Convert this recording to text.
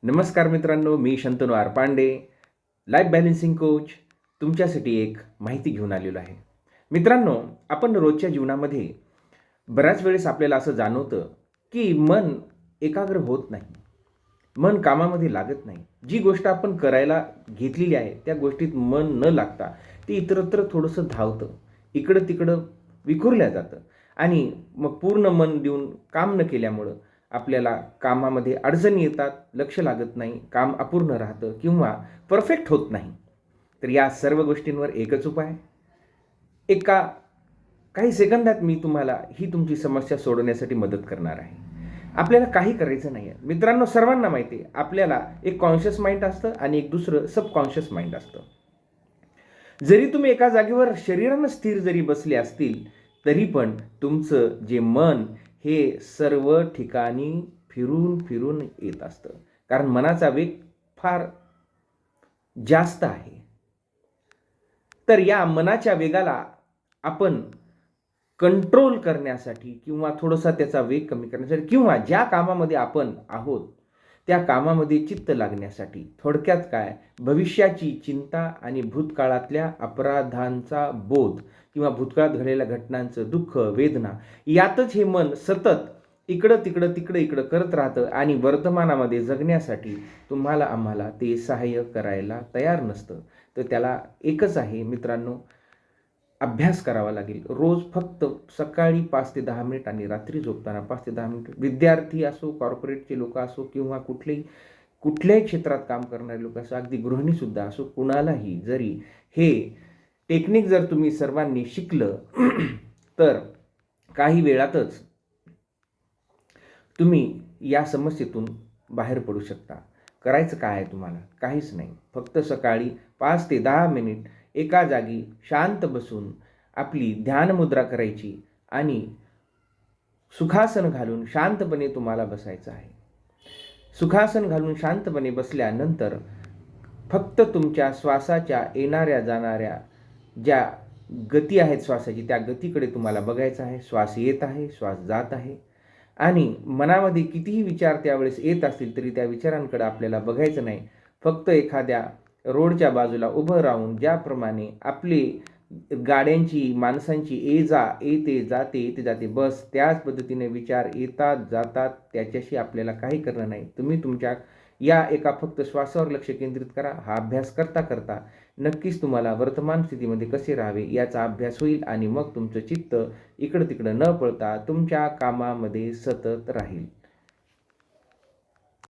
नमस्कार मित्रांनो, मी Shantanu आरपांडे, life balancing coach तुमच्यासाठी एक माहिती घेऊन आलेलो आहे. मित्रांनो, आपण रोजच्या जीवनामध्ये बऱ्याच वेळेस आपल्याला असं जाणवतं की मन एकाग्र होत नाही. मन कामामध्ये लागत नाही. जी गोष्ट आपण करायला घेतलेली आहे त्या गोष्टीत मन न लागता ती इतरत्र थोडंसं धावतं. इकडं तिकडं विखुरल्या जातं आणि मग पूर्ण मन देऊन काम न केल्यामुळं आपल्याला कामामध्ये अडचणी येतात, लक्ष लागत नाही, काम अपूर्ण राहतं किंवा परफेक्ट होत नाही. तर या सर्व गोष्टींवर एकच उपाय. एका काही सेकंदात मी तुम्हाला ही तुमची समस्या सोडवण्यासाठी मदत करणार आहे. आपल्याला काही करायचं नाही आहे. मित्रांनो, सर्वांना माहिती आहे आपल्याला एक कॉन्शियस माइंड असतं आणि एक दुसरं सबकॉन्शियस माइंड असतं. जरी तुम्ही एका जागेवर शरीरानं स्थिर जरी बसले असतील तरी पण तुमचं जे मन हे सर्व ठिकाणी फिरून फिरून येत असतं. कारण मनाचा वेग फार जास्त आहे. तर या मनाच्या वेगाला आपण कंट्रोल करण्यासाठी किंवा थोडासा त्याचा वेग कमी करण्यासाठी किंवा ज्या कामामध्ये आपण आहोत त्या कामामध्ये चित्त लागण्यासाठी, थोडक्यात काय, भविष्याची चिंता आणि भूतकाळातल्या अपराधांचा बोध किंवा भूतकाळात घडलेल्या घटनांचं दुःख, वेदना यातच हे मन सतत इकडं तिकडं तिकडं इकडं करत राहतं आणि वर्तमानामध्ये जगण्यासाठी तुम्हाला आम्हाला ते सहाय्य करायला तयार नसतं. तर त्याला एकच आहे मित्रांनो, अभ्यास करावा लागेल. रोज फक्त सकाळी 5 ते 10 मिनिट आणि रात्री झोपताना 5 ते 10 मिनिट. विद्यार्थी असो, कॉर्पोरेटचे लोक असो किंवा कुठल्याही क्षेत्रात काम करणारे लोक असो, अगदी गृहिणीसुद्धा असो, कुणालाही जरी हे टेक्निक जर तुम्ही सर्वांनी शिकलं तर काही वेळातच तुम्ही या समस्येतून बाहेर पडू शकता. करायचं काय आहे तुम्हाला? काहीच नाही. फक्त सकाळी 5 ते 10 मिनिट एका जागी शांत बसून आपली ध्यानमुद्रा करायची आणि सुखासन घालून शांतपणे तुम्हाला बसायचं आहे. सुखासन घालून शांतपणे बसल्यानंतर फक्त तुमच्या श्वासाच्या येणाऱ्या जाणाऱ्या ज्या गती आहेत श्वासाची त्या गतीकडे तुम्हाला बघायचं आहे. श्वास येत आहे, श्वास जात आहे आणि मनामध्ये कितीही विचार त्यावेळेस येत असतील तरी त्या विचारांकडे आपल्याला बघायचं नाही. फक्त एखाद्या रोडच्या बाजूला उभं राहून ज्याप्रमाणे आपली गाड्यांची, माणसांची ये जा, येते जाते, येते जाते, बस त्याच पद्धतीने विचार येतात जातात, त्याच्याशी आपल्याला काही करणं नाही. तुम्ही तुमच्या या एका फक्त श्वासावर लक्ष केंद्रित करा. हा अभ्यास करता करता नक्कीच तुम्हाला वर्तमान स्थितीमध्ये कसे राहावे याचा अभ्यास होईल आणि मग तुमचं चित्त इकडं तिकडं न पळता तुमच्या कामामध्ये सतत राहील.